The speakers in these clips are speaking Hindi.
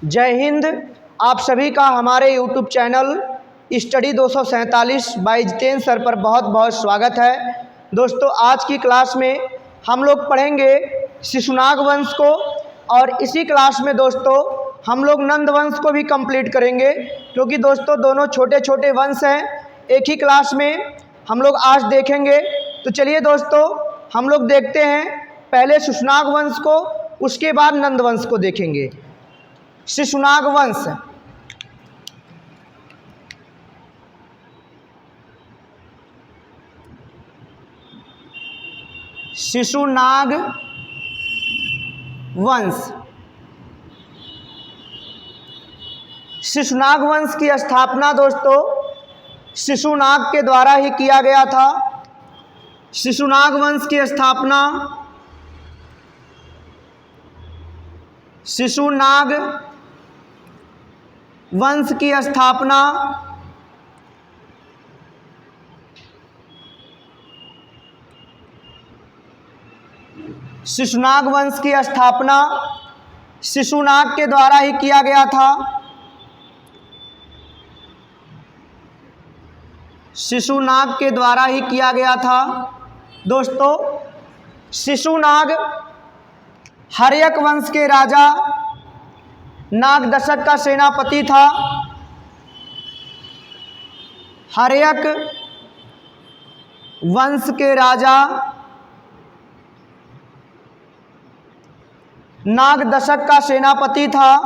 जय हिंद। आप सभी का हमारे YouTube channel study 247 by Jitendra sir पर बहुत बहुत स्वागत है। दोस्तों, आज की क्लास में हम लोग पढ़ेंगे शिशुनाग वंश को, और इसी क्लास में दोस्तों हम लोग नंद वंश को भी कंप्लीट करेंगे, क्योंकि दोस्तों दोनों छोटे छोटे वंश हैं। एक ही क्लास में हम लोग आज देखेंगे। तो चलिए दोस्तों, हम लोग देखते हैं पहले शिशुनाग वंश को, उसके बाद नंद वंश को देखेंगे। शिशुनाग वंश। शिशुनाग वंश। शिशुनाग वंश की स्थापना दोस्तों शिशुनाग के द्वारा ही किया गया था। शिशुनाग वंश की स्थापना शिशुनाग वंश की स्थापना शिशुनाग वंश की स्थापना शिशुनाग के द्वारा ही किया गया था। शिशुनाग के द्वारा ही किया गया था। दोस्तों, शिशुनाग हर्यक वंश के राजा नागदशक का सेनापति था। हर्यक वंश के राजा नागदशक का सेनापति था।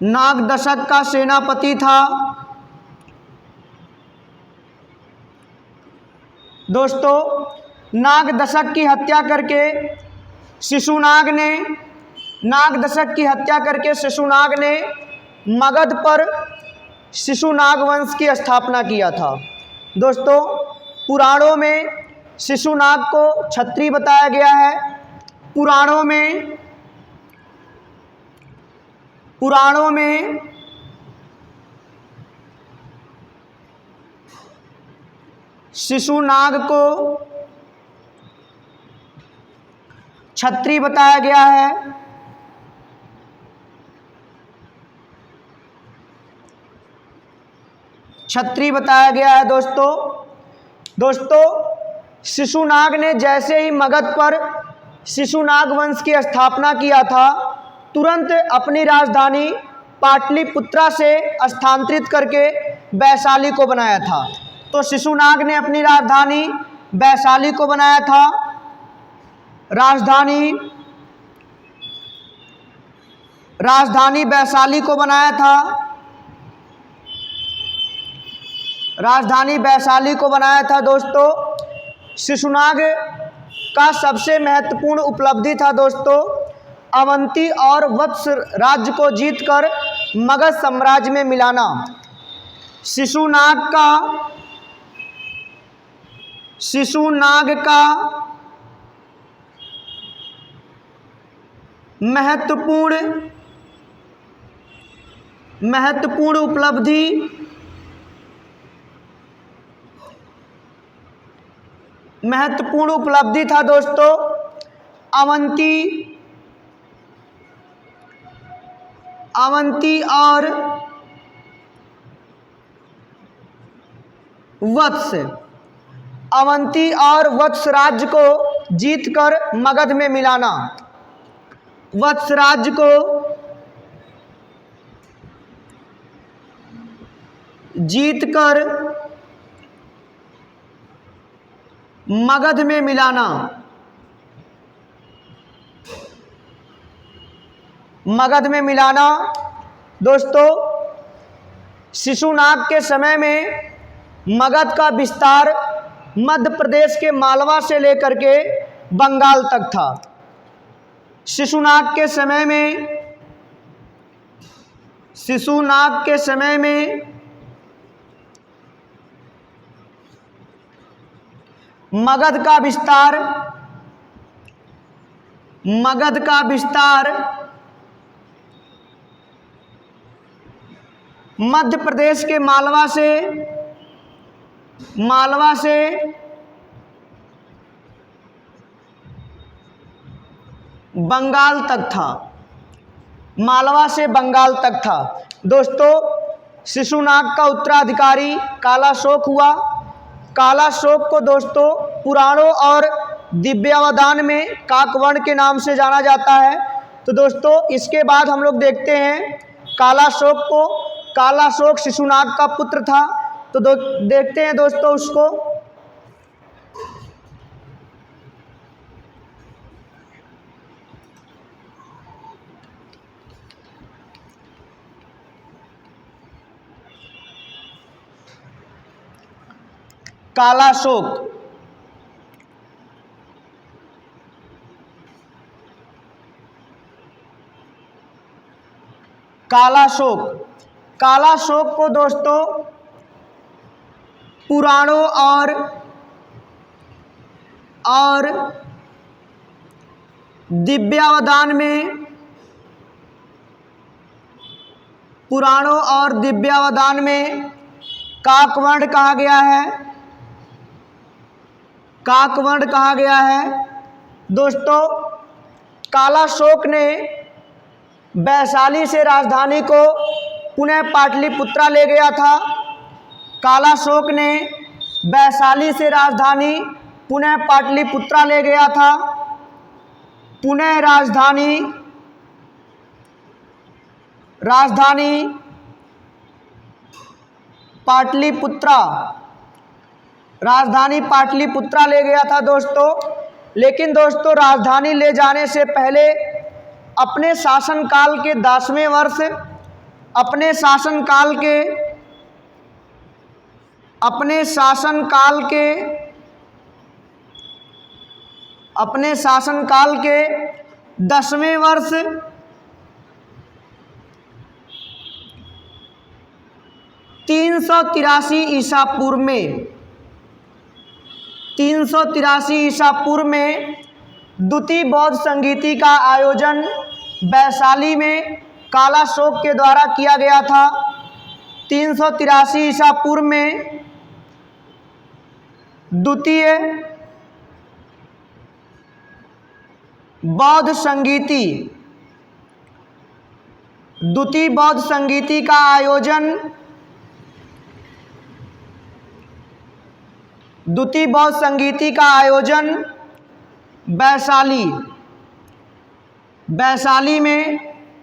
नागदशक का सेनापति था। दोस्तों, नागदशक की हत्या करके शिशुनाग ने मगध पर शिशुनाग वंश की स्थापना किया था। दोस्तों, पुराणों में शिशुनाग को क्षत्रिय बताया गया है। पुराणों में शिशुनाग को क्षत्रिय बताया गया है। क्षत्रिय बताया गया है। दोस्तों शिशुनाग ने जैसे ही मगध पर शिशुनाग वंश की स्थापना किया था, तुरंत अपनी राजधानी पाटलिपुत्रा से स्थानांतरित करके वैशाली को बनाया था। तो शिशुनाग ने अपनी राजधानी वैशाली को बनाया था। राजधानी वैशाली को बनाया था। राजधानी वैशाली को बनाया था। दोस्तों, शिशुनाग का सबसे महत्वपूर्ण उपलब्धि था दोस्तों अवंती और वत्स राज्य को जीतकर मगध साम्राज्य में मिलाना। शिशुनाग का महत्वपूर्ण उपलब्धि था दोस्तों अवंती और वत्स राज्य को जीतकर मगध में मिलाना। वत्स राज्य को जीतकर मगध में मिलाना। दोस्तों, शिशुनाग के समय में मगध का विस्तार मध्य प्रदेश के मालवा से लेकर के बंगाल तक था। शिशुनाग के समय में मगध का विस्तार मध्य प्रदेश के मालवा से बंगाल तक था, मालवा से बंगाल तक था। दोस्तों शिशुनाग का उत्तराधिकारी कालाशोक हुआ। कालाशोक को दोस्तों पुराणों और दिव्यावदान में काकवर्ण के नाम से जाना जाता है। तो दोस्तों इसके बाद हम लोग देखते हैं कालाशोक को। कालाशोक शिशुनाग का पुत्र था। तो देखते हैं दोस्तों उसको। कालाशोक कालाशोक कालाशोक को दोस्तों पुराणों और दिव्यावदान में काकवर्ण कहा गया है। काकवर्ण कहा गया है। दोस्तों कालाशोक ने वैशाली से राजधानी को पुनः पाटलिपुत्रा ले गया था। कालाशोक ने वैशाली से राजधानी पुनः पाटलिपुत्रा ले गया था। पुनः राजधानी पाटलिपुत्रा ले गया था दोस्तों। लेकिन दोस्तों राजधानी ले जाने से पहले अपने शासनकाल के 10वें वर्ष अपने शासनकाल के 10वें वर्ष 383 ईसा पूर्व में द्वितीय बौद्ध संगीति का आयोजन वैशाली में कालाशोक के द्वारा किया गया था। 383 ईसा पूर्व में द्वितीय बौद्ध संगीति का आयोजन वैशाली में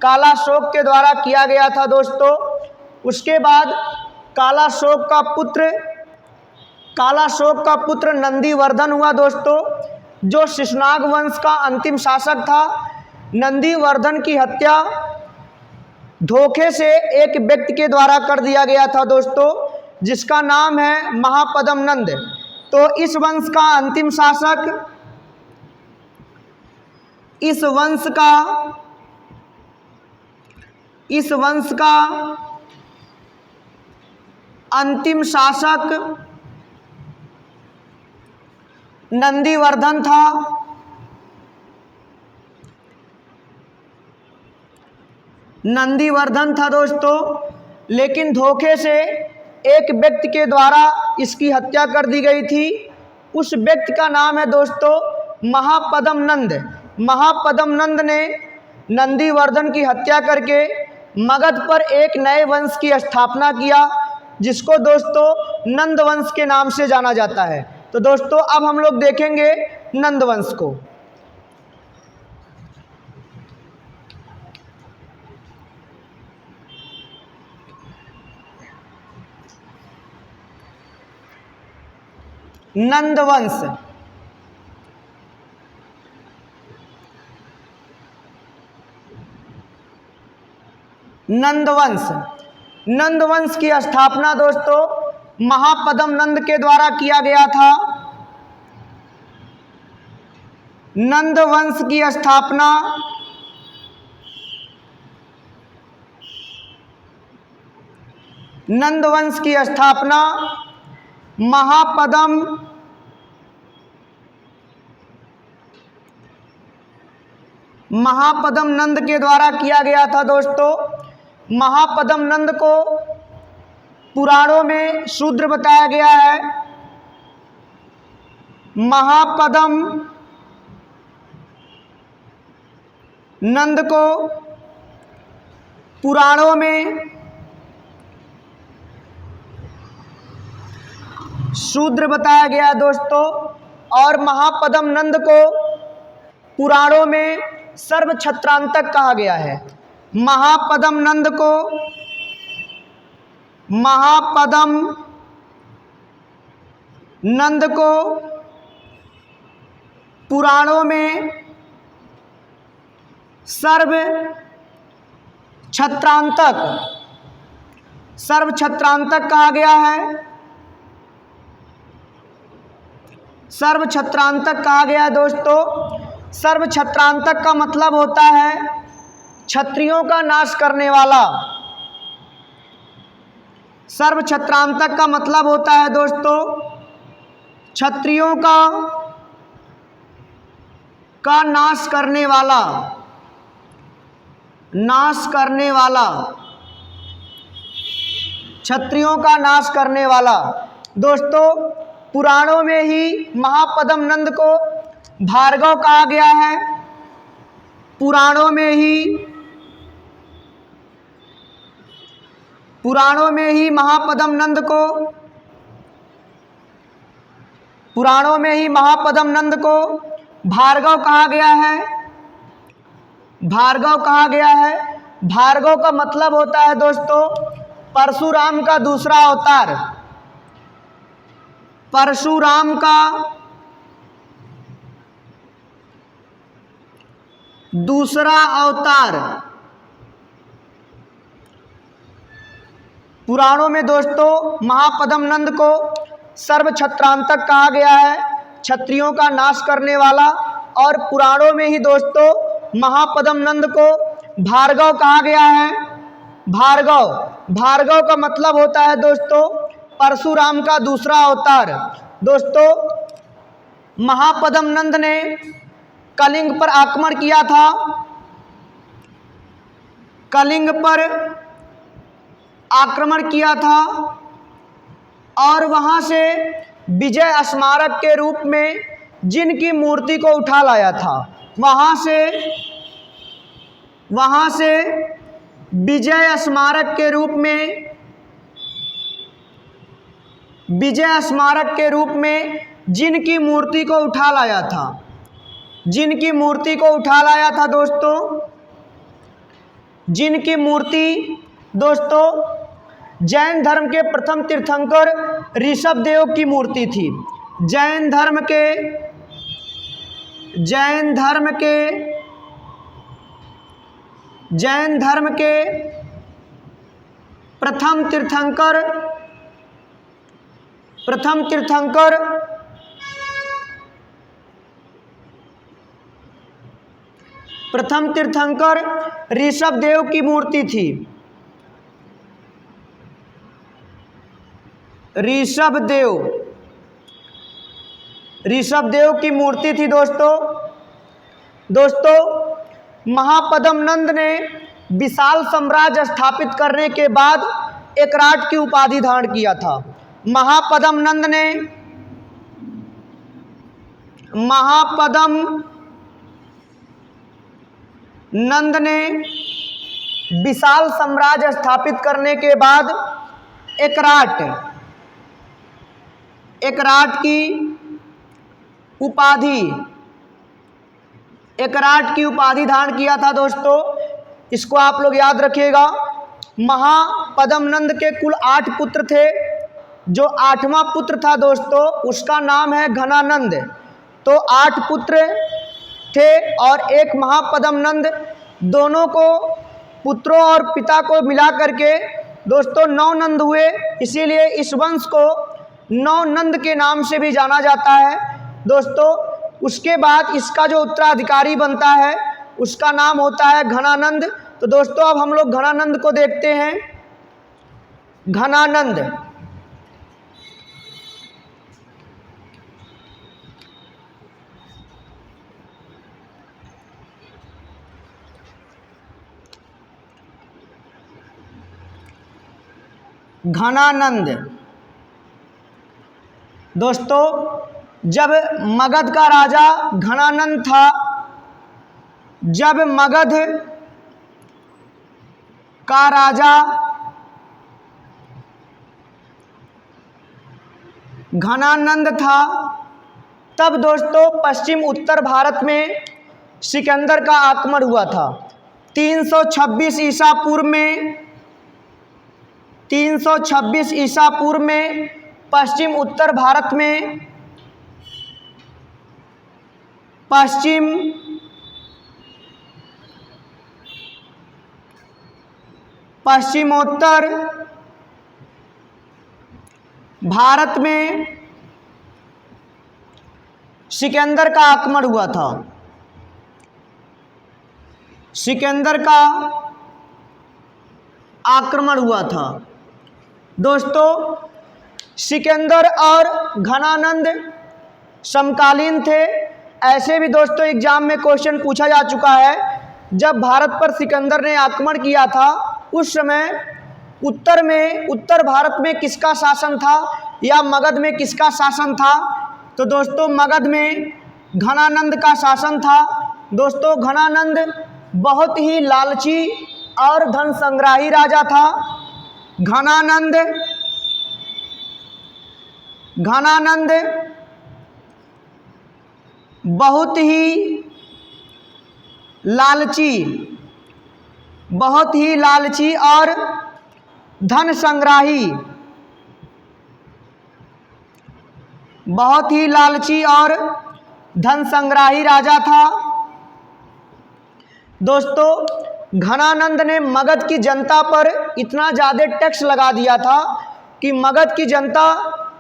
कालाशोक के द्वारा किया गया था दोस्तों। उसके बाद कालाशोक का पुत्र नंदीवर्धन हुआ दोस्तों, जो शिशुनाग वंश का अंतिम शासक था। नंदीवर्धन की हत्या धोखे से एक व्यक्ति के द्वारा कर दिया गया था दोस्तों, जिसका नाम है महापद्म नंद। तो इस वंश का अंतिम शासक इस वंश का अंतिम शासक नंदीवर्धन था। दोस्तों, लेकिन धोखे से एक व्यक्ति के द्वारा इसकी हत्या कर दी गई थी। उस व्यक्ति का नाम है दोस्तों महापद्म नंद। महापद्म नंद ने नंदीवर्धन की हत्या करके मगध पर एक नए वंश की स्थापना किया, जिसको दोस्तों नंद वंश के नाम से जाना जाता है। तो दोस्तों अब हम लोग देखेंगे नंद वंश को। नंद वंश की स्थापना दोस्तों महापद्म नंद के द्वारा किया गया था। नंद वंश की स्थापना महापद्म नंद के द्वारा किया गया था दोस्तों। महापद्म नंद को पुराणों में शूद्र बताया गया है। नंद को पुराणों में शूद्र बताया गया दोस्तों, और महापद्म नंद को पुराणों में सर्व छत्रांतक कहा गया है। महापद्म नंद को पुराणों में सर्व छत्रांतक कहा गया है। सर्व छत्रांतक कहा गया है दोस्तों। सर्व छत्रांतक का मतलब होता है क्षत्रियों का नाश करने वाला। सर्व छत्रांतक का मतलब होता है दोस्तों क्षत्रियों का नाश करने वाला। क्षत्रियों का नाश करने वाला। दोस्तों पुराणों में ही महापद्म नंद को भार्गव कहा गया है। पुराणों में ही महापद्म नंद को भार्गव कहा गया है। भार्गव का मतलब होता है दोस्तों परशुराम का दूसरा अवतार। परशुराम का दूसरा अवतार। पुराणों में दोस्तों महापद्म नंद को सर्व छत्रांतक कहा गया है, क्षत्रियों का नाश करने वाला। और पुराणों में ही दोस्तों महापद्म नंद को भार्गव कहा गया है। भार्गव का मतलब होता है दोस्तों परशुराम का दूसरा अवतार। दोस्तों महापद्म नंद ने कलिंग पर आक्रमण किया था। और वहां से विजय स्मारक के रूप में जिनकी मूर्ति को उठा लाया था, वहां से विजय स्मारक के रूप में जिनकी मूर्ति को उठा लाया था दोस्तों, जिनकी मूर्ति दोस्तों जैन धर्म के प्रथम तीर्थंकर ऋषभदेव की मूर्ति थी। जैन धर्म के प्रथम तीर्थंकर ऋषभदेव की मूर्ति थी। ऋषभदेव की मूर्ति थी दोस्तों महापद्म नंद ने विशाल साम्राज्य स्थापित करने के बाद एकराट की उपाधि धारण किया था। महापद्म नंद ने विशाल साम्राज्य स्थापित करने के बाद एकराट की उपाधि धारण किया था दोस्तों। इसको आप लोग याद रखिएगा। महापद्म नंद के कुल 8 पुत्र थे। जो 8वां पुत्र था दोस्तों उसका नाम है घनानंद। तो 8 पुत्र थे और एक महापद्म नंद, दोनों को पुत्रों और पिता को मिला करके दोस्तों 9 नंद हुए। इसीलिए इस वंश को 9 नंद के नाम से भी जाना जाता है दोस्तों। उसके बाद इसका जो उत्तराधिकारी बनता है उसका नाम होता है घनानंद। तो दोस्तों अब हम लोग घनानंद को देखते हैं। घनानंद दोस्तों जब मगध का राजा घनानंद था, जब मगध का राजा घनानंद था, तब दोस्तों पश्चिम उत्तर भारत में सिकंदर का आक्रमण हुआ था। 326 ईसा पूर्व में 326 ईसा पूर्व में पश्चिम उत्तर भारत में पश्चिमोत्तर भारत में सिकंदर का आक्रमण हुआ था। सिकंदर का आक्रमण हुआ था। दोस्तों सिकंदर और घनानंद समकालीन थे। ऐसे भी दोस्तों एग्जाम में क्वेश्चन पूछा जा चुका है। जब भारत पर सिकंदर ने आक्रमण किया था उस समय उत्तर भारत में किसका शासन था या मगध में किसका शासन था? तो दोस्तों मगध में घनानंद का शासन था। दोस्तों घनानंद बहुत ही लालची और धन संग्राही राजा था। घनानंद बहुत ही लालची और धन संग्राही राजा था। दोस्तों घनानंद ने मगध की जनता पर इतना ज़्यादा टैक्स लगा दिया था कि मगध की जनता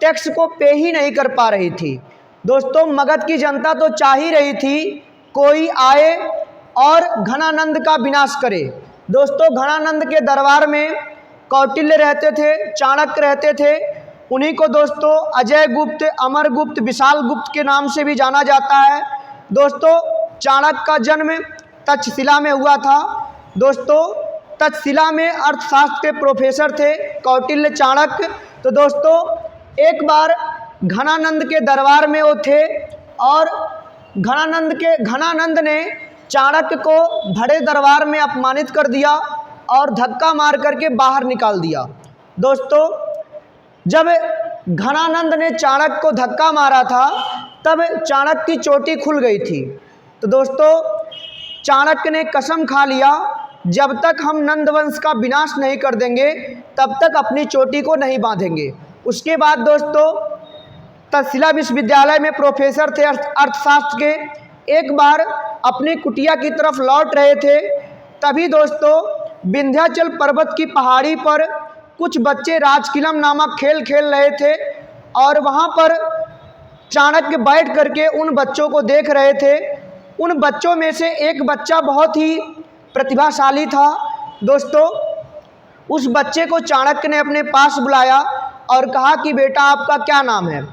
टैक्स को पे ही नहीं कर पा रही थी। दोस्तों मगध की जनता तो चाह ही रही थी कोई आए और घनानंद का विनाश करे। दोस्तों घनानंद के दरबार में कौटिल्य रहते थे, चाणक्य रहते थे। उन्हीं को दोस्तों अजय गुप्त, अमर गुप्त, विशाल गुप्त के नाम से भी जाना जाता है। दोस्तों चाणक्य का जन्म तक्षशिला में हुआ था। दोस्तों तक्षशिला में अर्थशास्त्र के प्रोफेसर थे कौटिल्य, चाणक्य। तो दोस्तों एक बार घनानंद के दरबार में वो थे और घनानंद ने चाणक्य को बड़े दरबार में अपमानित कर दिया और धक्का मार करके बाहर निकाल दिया। दोस्तों जब घनानंद ने चाणक्य को धक्का मारा था तब चाणक्य की चोटी खुल गई थी। तो दोस्तों चाणक्य ने कसम खा लिया जब तक हम नंद वंश का विनाश नहीं कर देंगे तब तक अपनी चोटी को नहीं बांधेंगे। उसके बाद दोस्तों तक्षशिला विश्वविद्यालय में प्रोफेसर थे अर्थशास्त्र के। एक बार अपनी कुटिया की तरफ लौट रहे थे, तभी दोस्तों विंध्याचल पर्वत की पहाड़ी पर कुछ बच्चे राजकिलम नामक खेल खेल रहे थे और वहाँ पर चाणक्य बैठ करके उन बच्चों को देख रहे थे। उन बच्चों में से एक बच्चा बहुत ही प्रतिभाशाली था। दोस्तों उस बच्चे को चाणक्य ने अपने पास बुलाया और कहा कि बेटा आपका क्या नाम है?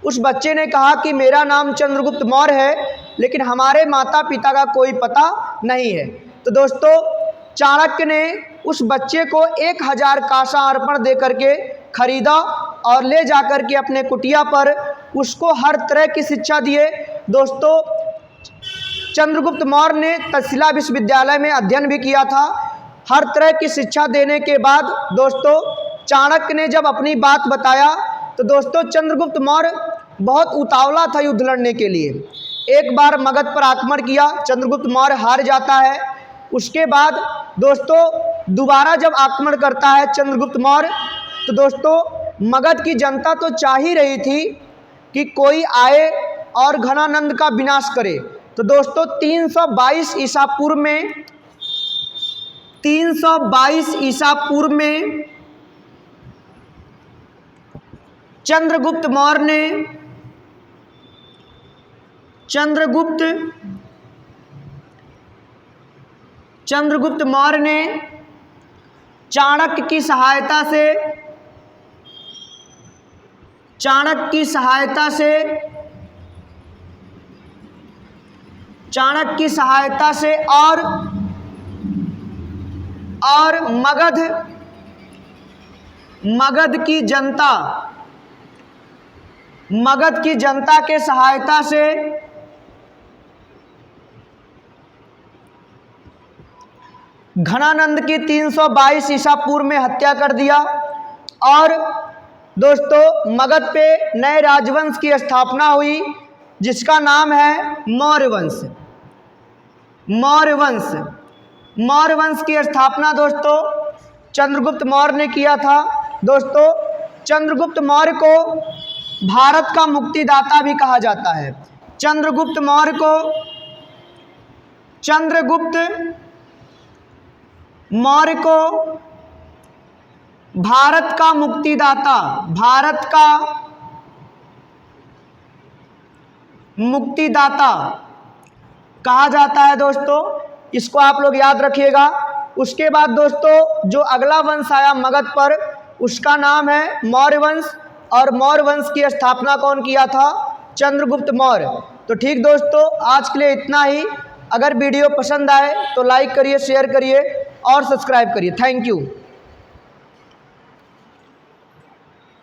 उस बच्चे ने कहा कि मेरा नाम चंद्रगुप्त मौर्य है, लेकिन हमारे माता पिता का कोई पता नहीं है। तो दोस्तों चाणक्य ने उस बच्चे को 1000 कांसा अर्पण दे करके खरीदा और ले जाकर के अपने कुटिया पर उसको हर तरह की शिक्षा दिए। दोस्तों चंद्रगुप्त मौर्य ने तक्षशिला विश्वविद्यालय में अध्ययन भी किया था। हर तरह की शिक्षा देने के बाद दोस्तों चाणक्य ने जब अपनी बात बताया तो दोस्तों चंद्रगुप्त मौर्य बहुत उतावला था युद्ध लड़ने के लिए। एक बार मगध पर आक्रमण किया, चंद्रगुप्त मौर्य हार जाता है। उसके बाद दोस्तों दोबारा जब आक्रमण करता है चंद्रगुप्त मौर्य, तो दोस्तों मगध की जनता तो चाह ही रही थी कि कोई आए और घनानंद का विनाश करे। तो दोस्तों 322 ईसा पूर्व में चंद्रगुप्त मौर्य ने चाणक्य की सहायता से और मगध की जनता के सहायता से घनानंद की 322 ईसा पूर्व में हत्या कर दिया। और दोस्तों मगध पे नए राजवंश की स्थापना हुई जिसका नाम है मौर्य वंश। मौर्य वंश, मौर्य वंश की स्थापना दोस्तों चंद्रगुप्त मौर्य ने किया था। दोस्तों चंद्रगुप्त मौर्य को भारत का मुक्तिदाता भी कहा जाता है। चंद्रगुप्त मौर्य को भारत का मुक्तिदाता, भारत का मुक्तिदाता कहा जाता है दोस्तों, इसको आप लोग याद रखिएगा। उसके बाद दोस्तों जो अगला वंश आया मगध पर उसका नाम है मौर्य वंश, और मौर्य वंश की स्थापना कौन किया था? चंद्रगुप्त मौर्य। तो ठीक दोस्तों, आज के लिए इतना ही। अगर वीडियो पसंद आए तो लाइक करिए, शेयर करिए और सब्सक्राइब करिए। Thank you.